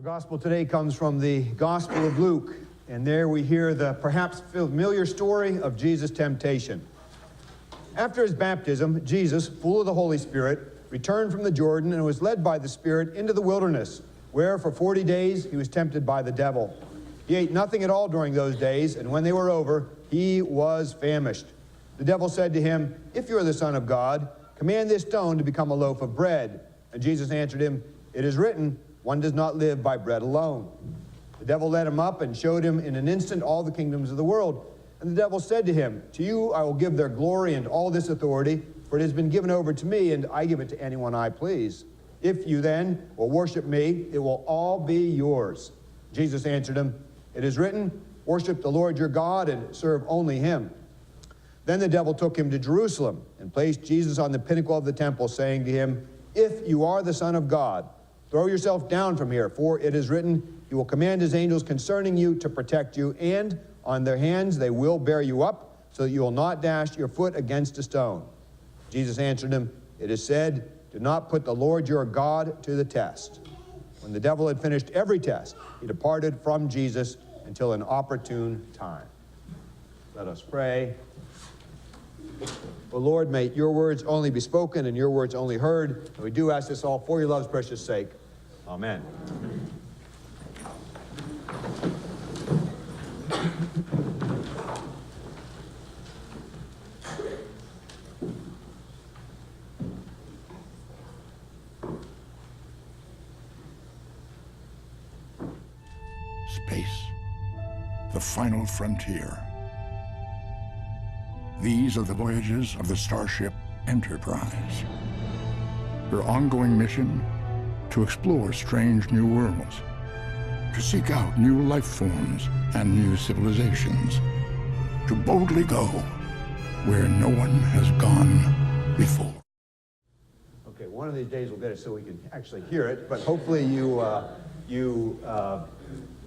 Gospel today comes from the Gospel of Luke, and there we hear the perhaps familiar story of Jesus' temptation. After his baptism, Jesus, full of the Holy Spirit, returned from the Jordan and was led by the Spirit into the wilderness, where for 40 days he was tempted by the devil. He ate nothing at all during those days, and when they were over, he was famished. The devil said to him, "If you are the Son of God, command this stone to become a loaf of bread." And Jesus answered him, "It is written, one does not live by bread alone." The devil led him up and showed him in an instant all the kingdoms of the world. And the devil said to him, "To you I will give their glory and all this authority, for it has been given over to me, and I give it to anyone I please. If you then will worship me, it will all be yours." Jesus answered him, "It is written, worship the Lord your God and serve only him." Then the devil took him to Jerusalem and placed Jesus on the pinnacle of the temple, saying to him, "If you are the Son of God, throw yourself down from here, for it is written, he will command his angels concerning you to protect you, and on their hands they will bear you up, so that you will not dash your foot against a stone." Jesus answered him, "It is said, do not put the Lord your God to the test." When the devil had finished every test, he departed from Jesus until an opportune time. Let us pray. O Lord, may your words only be spoken and your words only heard. And we do ask this all for your love's precious sake. Amen. Space, the final frontier. These are the voyages of the starship Enterprise. Her ongoing mission, to explore strange new worlds, to seek out new life forms and new civilizations, to boldly go where no one has gone before. Okay, one of these days we'll get it so we can actually hear it, but hopefully you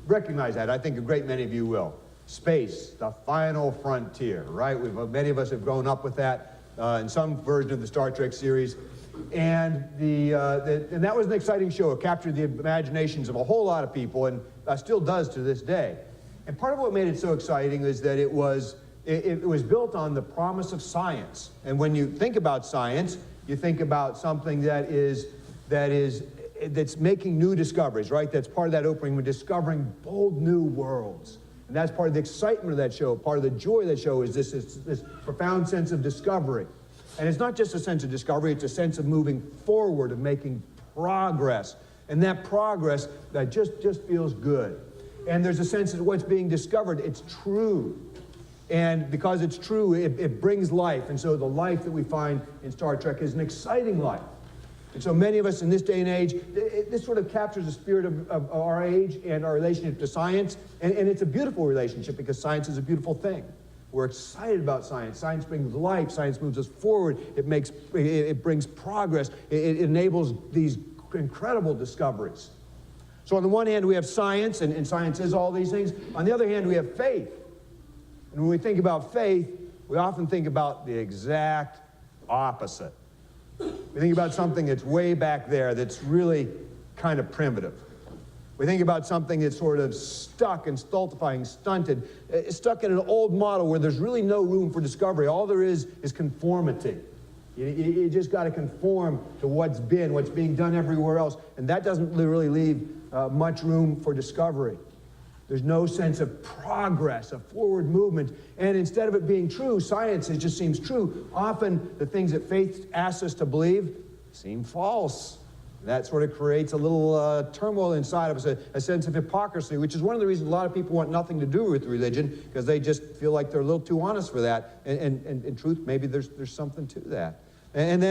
recognize that. I think a great many of you will. Space, the final frontier, right? Many of us have grown up with that in some version of the Star Trek series. And, and that was an exciting show. It captured the imaginations of a whole lot of people, and still does to this day. And part of what made it so exciting is that it was built on the promise of science. And when you think about science, you think about something that's making new discoveries, right? That's part of that opening. We're discovering bold new worlds. And that's part of the excitement of that show. Part of the joy of that show is this profound sense of discovery. And it's not just a sense of discovery, it's a sense of moving forward, of making progress. And that progress, that just feels good. And there's a sense that what's being discovered, it's true. And because it's true, it brings life. And so the life that we find in Star Trek is an exciting life. And so many of us in this day and age, this sort of captures the spirit of our age and our relationship to science. And it's a beautiful relationship because science is a beautiful thing. We're excited about science. Science brings life. Science moves us forward. It brings progress. It enables these incredible discoveries. So on the one hand, we have science, and science is all these things. On the other hand, we have faith. And when we think about faith, we often think about the exact opposite. We think about something that's way back there that's really kind of primitive. We think about something that's sort of stuck and stultifying, stunted, stuck in an old model where there's really no room for discovery. All there is conformity. You just got to conform to what's being done everywhere else. And that doesn't really leave much room for discovery. There's no sense of progress, of forward movement. And instead of it being true, science, it just seems true. Often the things that faith asks us to believe seem false. That sort of creates a little turmoil inside of us, a sense of hypocrisy, which is one of the reasons a lot of people want nothing to do with religion, because they just feel like they're a little too honest for that. And in truth, maybe there's something to that. And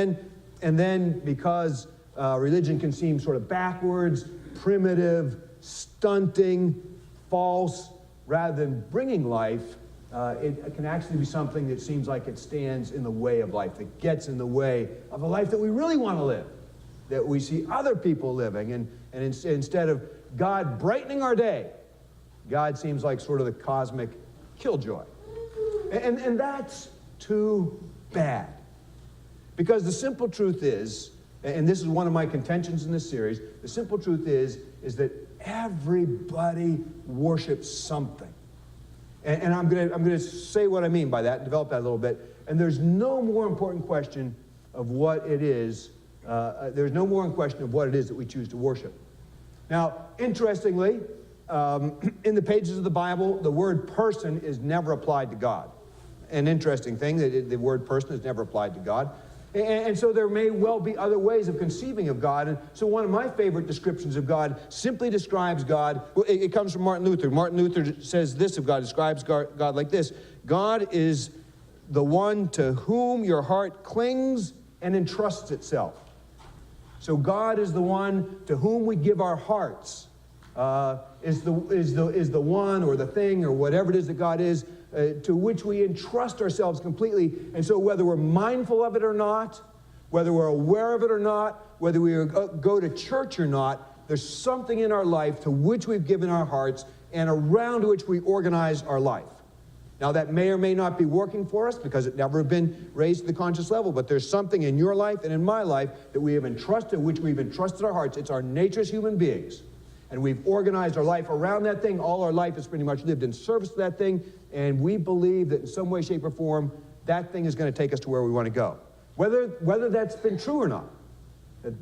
then because religion can seem sort of backwards, primitive, stunting, false, rather than bringing life, it can actually be something that seems like it stands in the way of life, that gets in the way of a life that we really want to live, that we see other people living. And instead of God brightening our day, God seems like sort of the cosmic killjoy. And that's too bad. Because the simple truth is, and this is one of my contentions in this series, the simple truth is that everybody worships something. And I'm gonna say what I mean by that, develop that a little bit. And there's no more important question of what it is. There's no more in question of what it is that we choose to worship. Now, interestingly, in the pages of the Bible, the word person is never applied to God. An interesting thing, that the word person is never applied to God. And so there may well be other ways of conceiving of God. And so one of my favorite descriptions of God simply describes God. Well, it comes from Martin Luther. Martin Luther says this of God, describes God like this. God is the one to whom your heart clings and entrusts itself. So God is the one to whom we give our hearts. Is the one or the thing or whatever it is that God is, to which we entrust ourselves completely. And so whether we're mindful of it or not, whether we're aware of it or not, whether we go to church or not, there's something in our life to which we've given our hearts and around which we organize our life. Now that may or may not be working for us because it never been raised to the conscious level, but there's something in your life and in my life that we have entrusted, which we've entrusted our hearts. It's our nature as human beings. And we've organized our life around that thing. All our life is pretty much lived in service to that thing. And we believe that in some way, shape, or form, that thing is going to take us to where we want to go. Whether that's been true or not,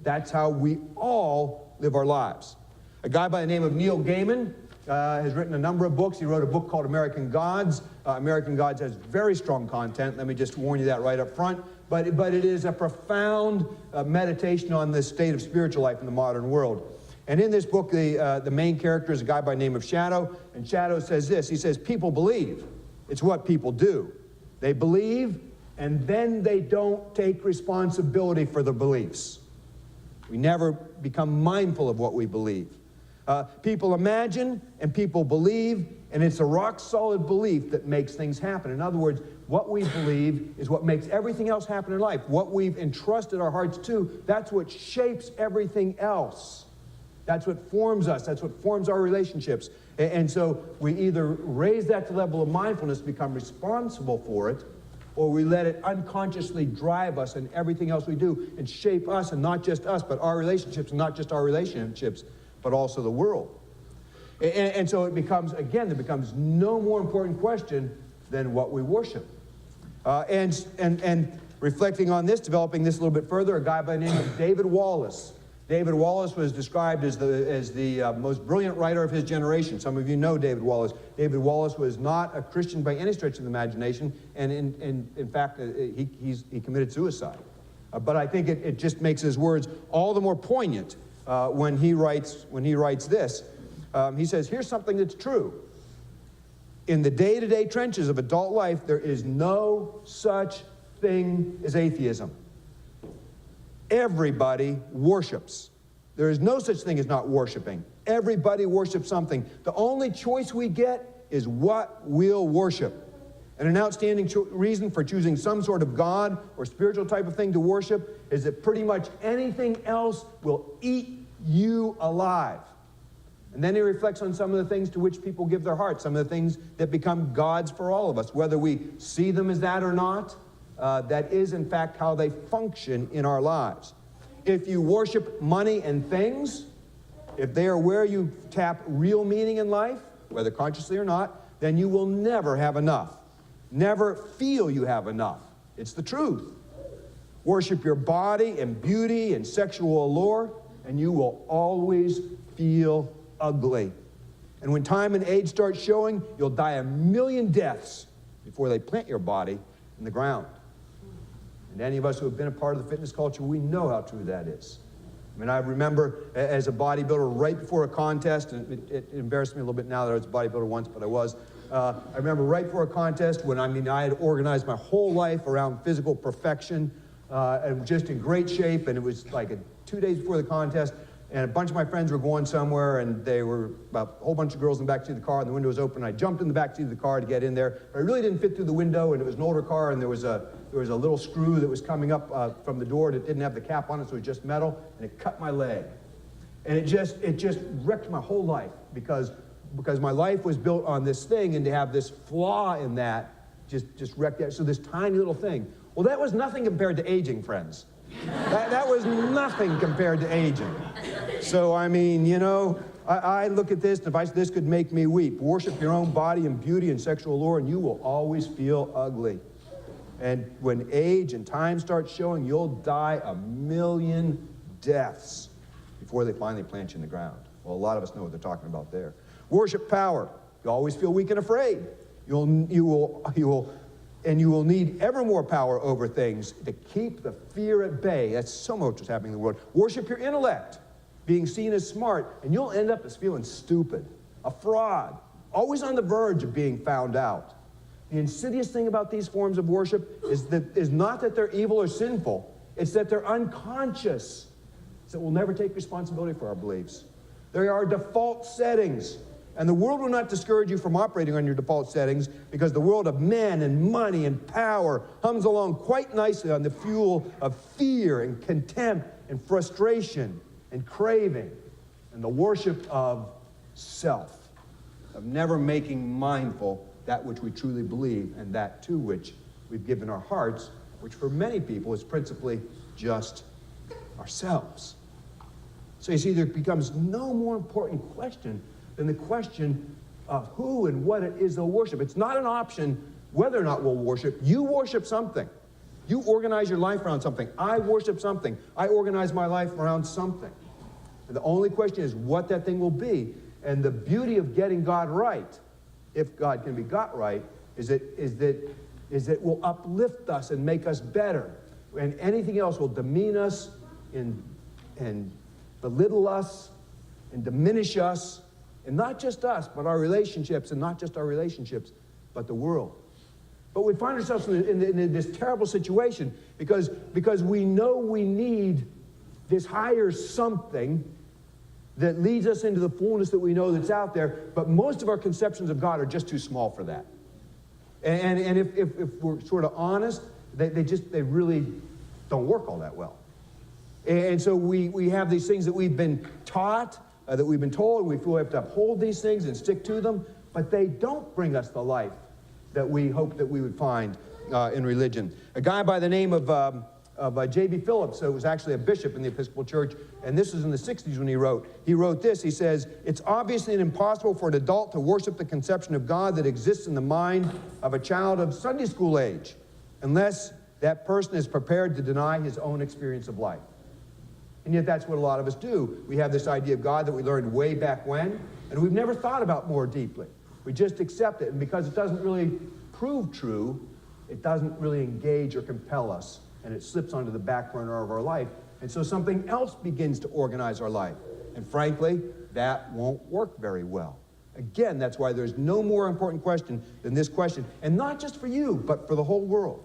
that's how we all live our lives. A guy by the name of Neil Gaiman has written a number of books. He wrote a book called American Gods. American Gods has very strong content. Let me just warn you that right up front. But it is a profound meditation on the state of spiritual life in the modern world. And in this book, the main character is a guy by the name of Shadow. And Shadow says this. He says, people believe. It's what people do. They believe, and then they don't take responsibility for their beliefs. We never become mindful of what we believe. People imagine, and people believe, and it's a rock-solid belief that makes things happen. In other words, what we believe is what makes everything else happen in life. What we've entrusted our hearts to, that's what shapes everything else. That's what forms us. That's what forms our relationships. And so we either raise that to the level of mindfulness, become responsible for it, or we let it unconsciously drive us in everything else we do and shape us, and not just us, but our relationships, and not just our relationships, but also the world. And so it becomes, again, there becomes no more important question than what we worship. And reflecting on this, developing this a little bit further, a guy by the name of David Wallace. David Wallace was described as the most brilliant writer of his generation. Some of you know David Wallace. David Wallace was not a Christian by any stretch of the imagination, and in fact, he committed suicide. But I think it just makes his words all the more poignant when he writes this. He says, here's something that's true. In the day-to-day trenches of adult life, there is no such thing as atheism. Everybody worships. There is no such thing as not worshiping. Everybody worships something. The only choice we get is what we'll worship. And an outstanding reason for choosing some sort of God or spiritual type of thing to worship is that pretty much anything else will eat you alive. And then he reflects on some of the things to which people give their hearts, some of the things that become gods for all of us, whether we see them as that or not. That is, in fact, how they function in our lives. If you worship money and things, if they are where you tap real meaning in life, whether consciously or not, then you will never have enough. Never feel you have enough. It's the truth. Worship your body and beauty and sexual allure, and you will always feel ugly. And when time and age start showing, you'll die a million deaths before they plant your body in the ground. And any of us who have been a part of the fitness culture, we know how true that is. I mean, I remember as a bodybuilder right before a contest, and it embarrassed me a little bit now that I was a bodybuilder once, but I was. I remember right before a contest when, I had organized my whole life around physical perfection, and just in great shape, and it was like 2 days before the contest, and a bunch of my friends were going somewhere, and they were about a whole bunch of girls in the backseat of the car, and the window was open. I jumped in the backseat of the car to get in there, but I really didn't fit through the window, and it was an older car, and there was a little screw that was coming up from the door that didn't have the cap on it, so it was just metal, and it cut my leg. And it just wrecked my whole life because my life was built on this thing, and to have this flaw in that just wrecked that. So this tiny little thing. Well, that was nothing compared to aging, friends. That was nothing compared to aging. So, I mean, I look at this, and if this could make me weep. Worship your own body and beauty and sexual allure, and you will always feel ugly. And when age and time start showing, you'll die 1,000,000 deaths before they finally plant you in the ground. Well, a lot of us know what they're talking about there. Worship power. You always feel weak and afraid. You will need ever more power over things to keep the fear at bay. That's so much what's happening in the world. Worship your intellect, being seen as smart, and you'll end up as feeling stupid, a fraud, always on the verge of being found out. The insidious thing about these forms of worship is not that they're evil or sinful, it's that they're unconscious, so we'll never take responsibility for our beliefs. They are default settings. And the world will not discourage you from operating on your default settings, because the world of men and money and power hums along quite nicely on the fuel of fear and contempt and frustration and craving and the worship of self, of never making mindful that which we truly believe and that to which we've given our hearts, which for many people is principally just ourselves. So you see, there becomes no more important question than the question of who and what it is they'll worship. It's not an option whether or not we'll worship. You worship something. You organize your life around something. I worship something. I organize my life around something. And the only question is what that thing will be. And the beauty of getting God right, if God can be got right, is that it will uplift us and make us better. And anything else will demean us and belittle us and diminish us. And not just us, but our relationships, and not just our relationships, but the world. But we find ourselves in this terrible situation because we know we need this higher something that leads us into the fullness that we know that's out there, but most of our conceptions of God are just too small for that. And if we're sort of honest, they really don't work all that well. And so we have these things that we've been taught, that we've been told, and we feel we have to uphold these things and stick to them, but they don't bring us the life that we hope that we would find in religion. A guy by the name of J.B. Phillips, who was actually a bishop in the Episcopal Church, and this was in the 60s when he wrote this. He says, "It's obviously impossible for an adult to worship the conception of God that exists in the mind of a child of Sunday school age, unless that person is prepared to deny his own experience of life." And yet that's what a lot of us do. We have this idea of God that we learned way back when, and we've never thought about more deeply. We just accept it, and because it doesn't really prove true, it doesn't really engage or compel us, and it slips onto the back burner of our life. And so something else begins to organize our life. And frankly, that won't work very well. Again, that's why there's no more important question than this question, and not just for you, but for the whole world.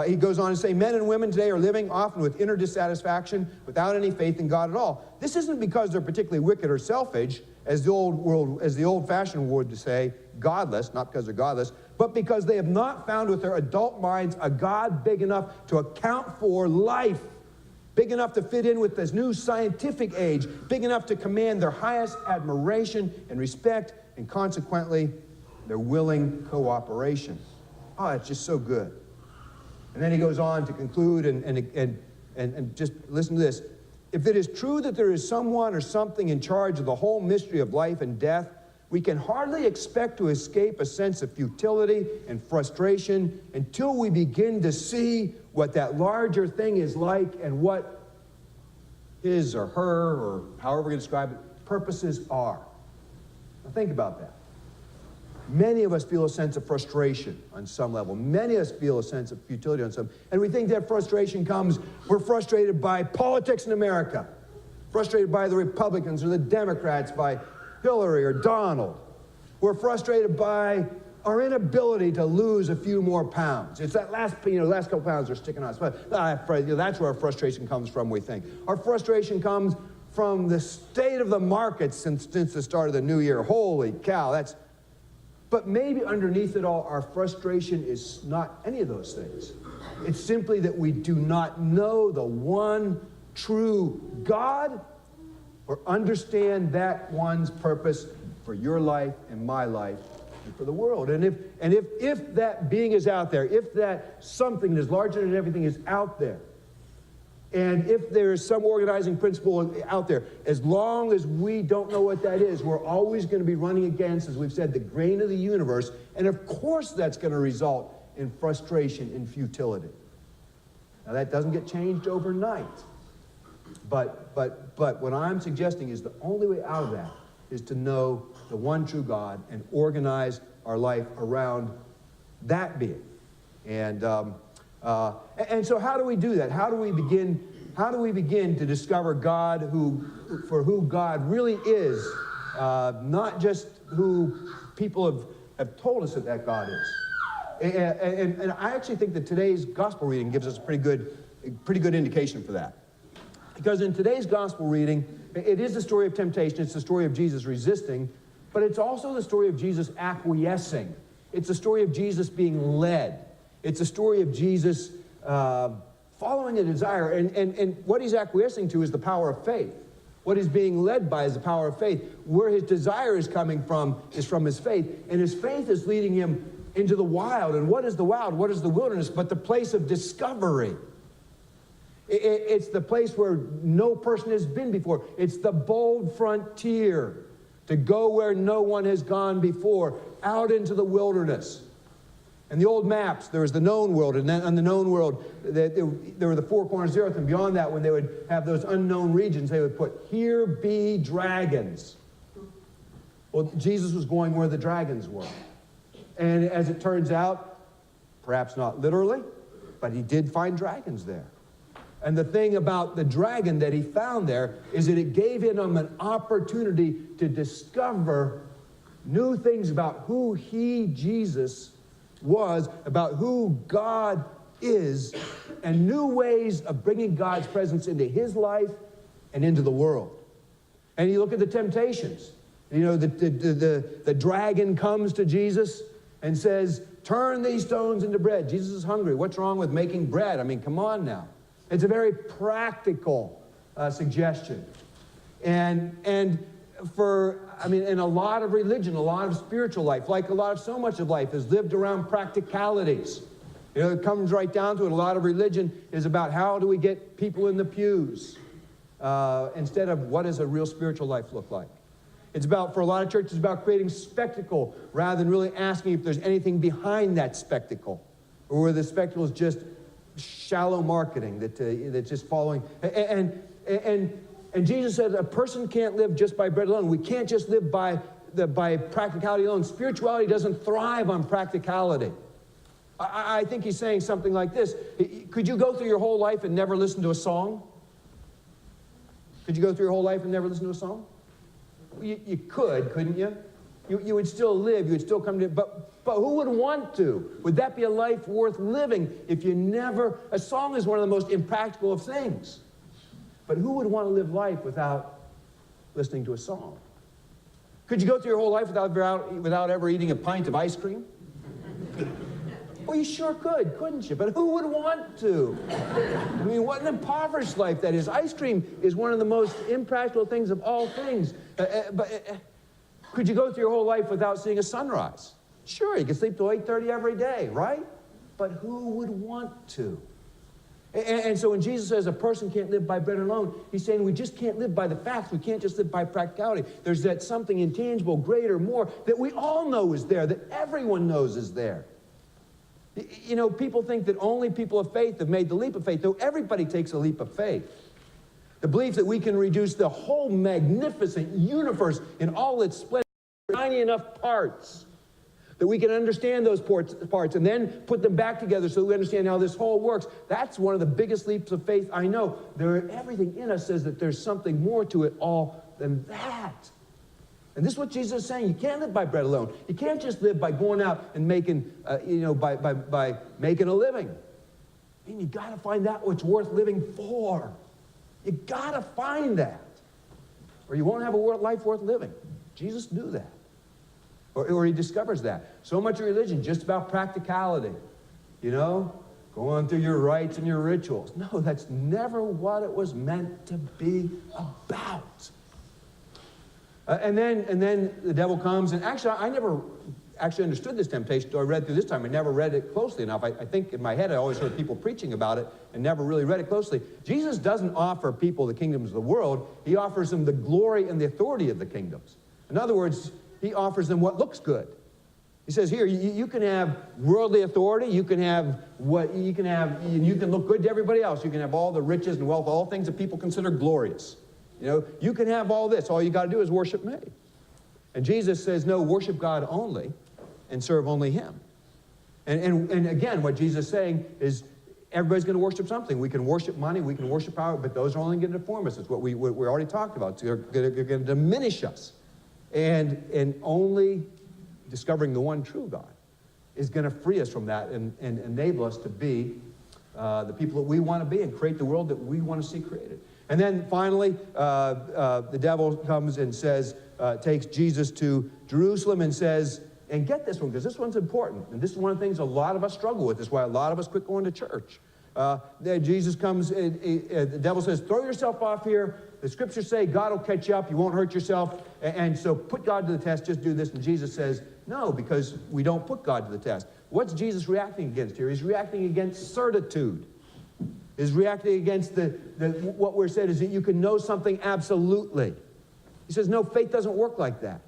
He goes on to say, men and women today are living often with inner dissatisfaction without any faith in God at all. This isn't because they're particularly wicked or selfish, as the old-fashioned would say, godless, not because they're godless, but because they have not found with their adult minds a God big enough to account for life, big enough to fit in with this new scientific age, big enough to command their highest admiration and respect, and consequently, their willing cooperation. Oh, it's just so good. And then he goes on to conclude and just listen to this. If it is true that there is someone or something in charge of the whole mystery of life and death, we can hardly expect to escape a sense of futility and frustration until we begin to see what that larger thing is like and what his or her, or however you describe it, purposes are. Now think about that. Many of us feel a sense of frustration on some level. Many of us feel a sense of futility on some. And we think that frustration comes, we're frustrated by politics in America, frustrated by the Republicans or the Democrats, by Hillary or Donald. We're frustrated by our inability to lose a few more pounds. It's that last couple pounds are sticking on us. That's where our frustration comes from, we think. Our frustration comes from the state of the market since the start of the new year. Holy cow, that's... But maybe underneath it all, our frustration is not any of those things. It's simply that we do not know the one true God or understand that one's purpose for your life and my life and for the world. And if that being is out there, if that something that is larger than everything is out there, And if there's some organizing principle out there, as long as we don't know what that is, we're always going to be running against, as we've said, the grain of the universe. And of course that's going to result in frustration and futility. Now that doesn't get changed overnight. But what I'm suggesting is the only way out of that is to know the one true God and organize our life around that being. And so how do we do that? How do we begin to discover God for who God really is, not just who people have told us that God is? And I actually think that today's gospel reading gives us a pretty good indication for that. Because in today's gospel reading, it is the story of temptation, it's the story of Jesus resisting, but it's also the story of Jesus acquiescing. It's the story of Jesus being led. It's a story of Jesus following a desire. And what he's acquiescing to is the power of faith. What he's being led by is the power of faith. Where his desire is coming from is from his faith. And his faith is leading him into the wild. And what is the wild? What is the wilderness? But the place of discovery. It's the place where no person has been before. It's the bold frontier to go where no one has gone before, out into the wilderness. And the old maps, there was the known world, and then on the known world, there were the four corners of the earth, and beyond that, when they would have those unknown regions, they would put, "Here be dragons." Well, Jesus was going where the dragons were. And as it turns out, perhaps not literally, but he did find dragons there. And the thing about the dragon that he found there is that it gave him an opportunity to discover new things about who he, Jesus, was, about who God is, and new ways of bringing God's presence into his life and into the world. And you look at the temptations. You know, the dragon comes to Jesus and says, "Turn these stones into bread." Jesus is hungry. What's wrong with making bread? I mean, come on now. It's a very practical suggestion. And in a lot of religion, a lot of spiritual life, like so much of life, is lived around practicalities. You know, it comes right down to it. A lot of religion is about how do we get people in the pews instead of what does a real spiritual life look like. It's about, for a lot of churches, about creating spectacle rather than really asking if there's anything behind that spectacle, or where the spectacle is just shallow marketing that's just following. And Jesus said a person can't live just by bread alone. We can't just live by practicality alone. Spirituality doesn't thrive on practicality. I think he's saying something like this. Could you go through your whole life and never listen to a song? Could you go through your whole life and never listen to a song? You could, couldn't you? You would still live, you would still come to, but who would want to? Would that be a life worth living if you never, a song is one of the most impractical of things. But who would want to live life without listening to a song? Could you go through your whole life without ever eating a pint of ice cream? Well, you sure could, couldn't you? But who would want to? I mean, what an impoverished life that is. Ice cream is one of the most impractical things of all things. Could you go through your whole life without seeing a sunrise? Sure, you could sleep till 8:30 every day, right? But who would want to? And so when Jesus says a person can't live by bread alone, he's saying we just can't live by the facts. We can't just live by practicality. There's that something intangible, greater, more, that we all know is there, that everyone knows is there. You know, people think that only people of faith have made the leap of faith, though everybody takes a leap of faith. The belief that we can reduce the whole magnificent universe in all its splendor to tiny enough parts, that we can understand those parts and then put them back together so that we understand how this whole works. That's one of the biggest leaps of faith I know. Everything in us says that there's something more to it all than that. And this is what Jesus is saying. You can't live by bread alone. You can't just live by going out and making, by making a living. I mean, you got to find out what's worth living for. You got to find that, or you won't have a life worth living. Jesus knew that, or he discovers that. So much of religion just about practicality, you know, going through your rites and your rituals. No, that's never what it was meant to be about. And then the devil comes, and actually, I never actually understood this temptation until I read through this time. I never read it closely enough. I think in my head I always heard people preaching about it and never really read it closely. Jesus doesn't offer people the kingdoms of the world. He offers them the glory and the authority of the kingdoms. In other words, he offers them what looks good. He says, here, you can have worldly authority, you can look good to everybody else. You can have all the riches and wealth, all things that people consider glorious. You know, you can have all this. All you got to do is worship me. And Jesus says, no, worship God only and serve only him. And again, what Jesus is saying is everybody's going to worship something. We can worship money, we can worship power, but those are only going to deform us. It's what we already talked about. They're going to diminish us. And only discovering the one true God is going to free us from that and enable us to be the people that we want to be and create the world that we want to see created. And then finally, the devil comes and says, takes Jesus to Jerusalem and says, and get this one, because this one's important. And this is one of the things a lot of us struggle with. This is why a lot of us quit going to church. Jesus comes, the devil says, throw yourself off here. The scriptures say God will catch you up. You won't hurt yourself. And so put God to the test. Just do this. And Jesus says, no, because we don't put God to the test. What's Jesus reacting against here? He's reacting against certitude. He's reacting against what we're saying is that you can know something absolutely. He says, no, faith doesn't work like that.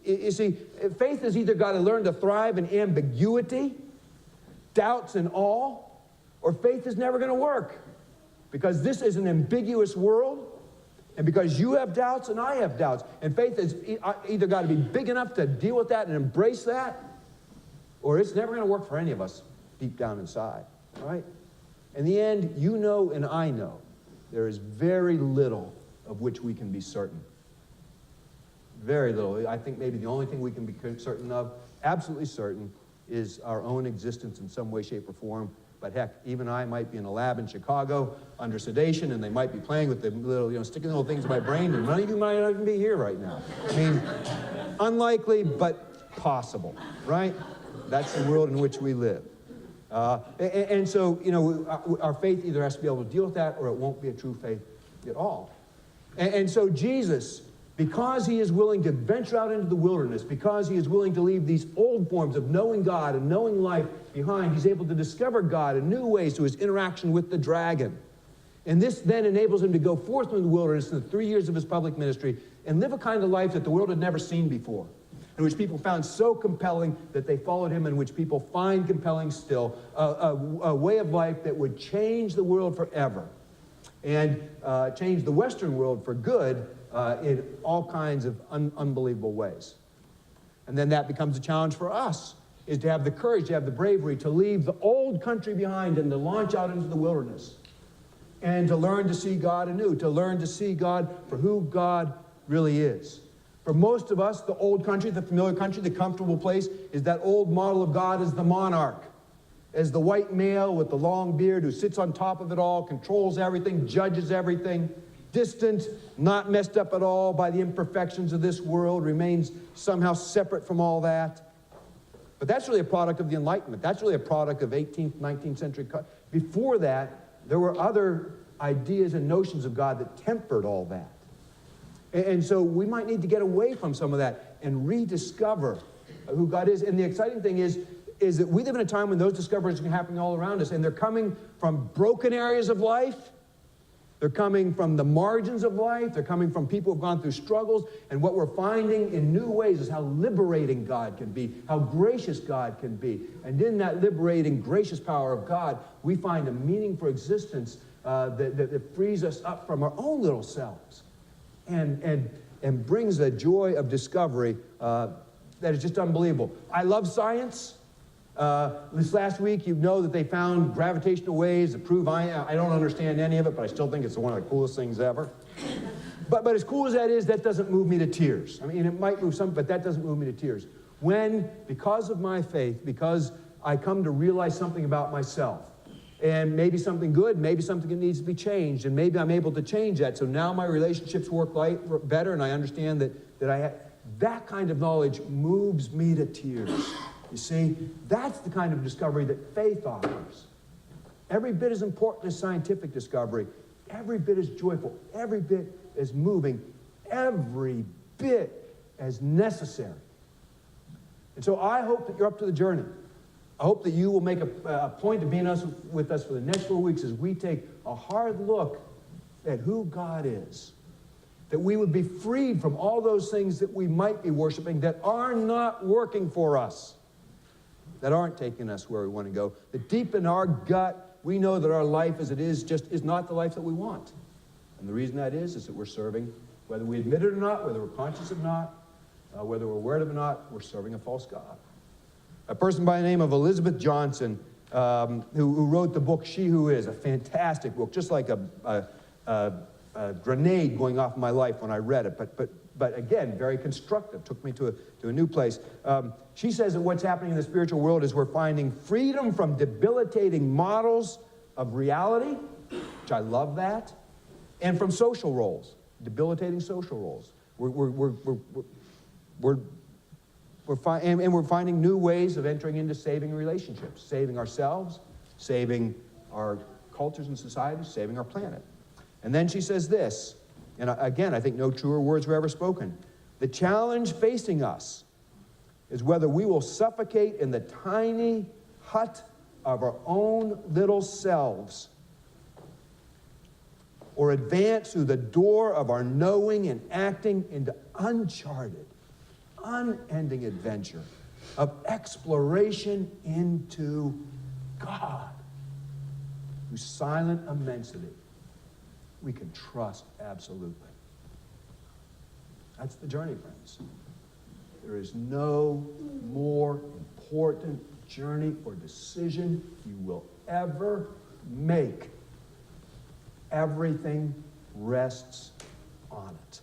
You see, faith has either got to learn to thrive in ambiguity, doubts and all, or faith is never going to work. Because this is an ambiguous world, and because you have doubts and I have doubts. And faith has either got to be big enough to deal with that and embrace that, or it's never going to work for any of us deep down inside, right? In the end, you know and I know there is very little of which we can be certain. Very little. I think maybe the only thing we can be certain of, absolutely certain, is our own existence in some way, shape, or form. But heck, even I might be in a lab in Chicago under sedation, and they might be playing with the little, sticking little things in my brain, and none of you might not even be here right now. I mean, unlikely, but possible, right? That's the world in which we live. And so, our faith either has to be able to deal with that, or it won't be a true faith at all. And so Jesus, because he is willing to venture out into the wilderness, because he is willing to leave these old forms of knowing God and knowing life behind, he's able to discover God in new ways through his interaction with the dragon. And this then enables him to go forth into the wilderness in the 3 years of his public ministry and live a kind of life that the world had never seen before, in which people found so compelling that they followed him, and which people find compelling still, a way of life that would change the world forever and change the Western world for good in all kinds of unbelievable ways. And then that becomes a challenge for us, is to have the courage, to have the bravery to leave the old country behind and to launch out into the wilderness and to learn to see God anew, to learn to see God for who God really is. For most of us, the old country, the familiar country, the comfortable place, is that old model of God as the monarch, as the white male with the long beard who sits on top of it all, controls everything, judges everything, distant, not messed up at all by the imperfections of this world, remains somehow separate from all that. But that's really a product of the Enlightenment. That's really a product of 18th, 19th century. Before that, there were other ideas and notions of God that tempered all that. And so we might need to get away from some of that and rediscover who God is. And the exciting thing is that we live in a time when those discoveries are happening all around us, and they're coming from broken areas of life. They're coming from the margins of life. They're coming from people who've gone through struggles. And what we're finding in new ways is how liberating God can be, how gracious God can be. And in that liberating, gracious power of God, we find a meaning for existence that frees us up from our own little selves and brings a joy of discovery that is just unbelievable. I love science. This last week, you know that they found gravitational waves that prove I don't understand any of it, but I still think it's one of the coolest things ever. But as cool as that is, that doesn't move me to tears. I mean, it might move some, but that doesn't move me to tears. When, because of my faith, because I come to realize something about myself, and maybe something good, maybe something that needs to be changed, and maybe I'm able to change that, so now my relationships work better, and I understand that I have, that kind of knowledge moves me to tears. You see, that's the kind of discovery that faith offers. Every bit as important as scientific discovery, every bit as joyful, every bit as moving, every bit as necessary And so I hope that you're up to the journey. I hope that you will make a point of being with us for the next 4 weeks as we take a hard look at who God is. That we would be freed from all those things that we might be worshiping that are not working for us, that aren't taking us where we want to go. That deep in our gut, we know that our life as it is just is not the life that we want. And the reason that is that we're serving, whether we admit it or not, whether we're conscious of not, whether we're aware of it or not, we're serving a false god. A person by the name of Elizabeth Johnson, who wrote the book She Who Is, a fantastic book, just like a grenade going off in my life when I read it, but again, very constructive, took me to a new place. She says that what's happening in the spiritual world is we're finding freedom from debilitating models of reality, which I love that, and from social roles, debilitating social roles. We're finding new ways of entering into saving relationships, saving ourselves, saving our cultures and societies, saving our planet. And then she says this, and again, I think no truer words were ever spoken. The challenge facing us is whether we will suffocate in the tiny hut of our own little selves or advance through the door of our knowing and acting into uncharted, unending adventure of exploration into God, whose silent immensity we can trust absolutely. That's the journey, friends. There is no more important journey or decision you will ever make. Everything rests on it.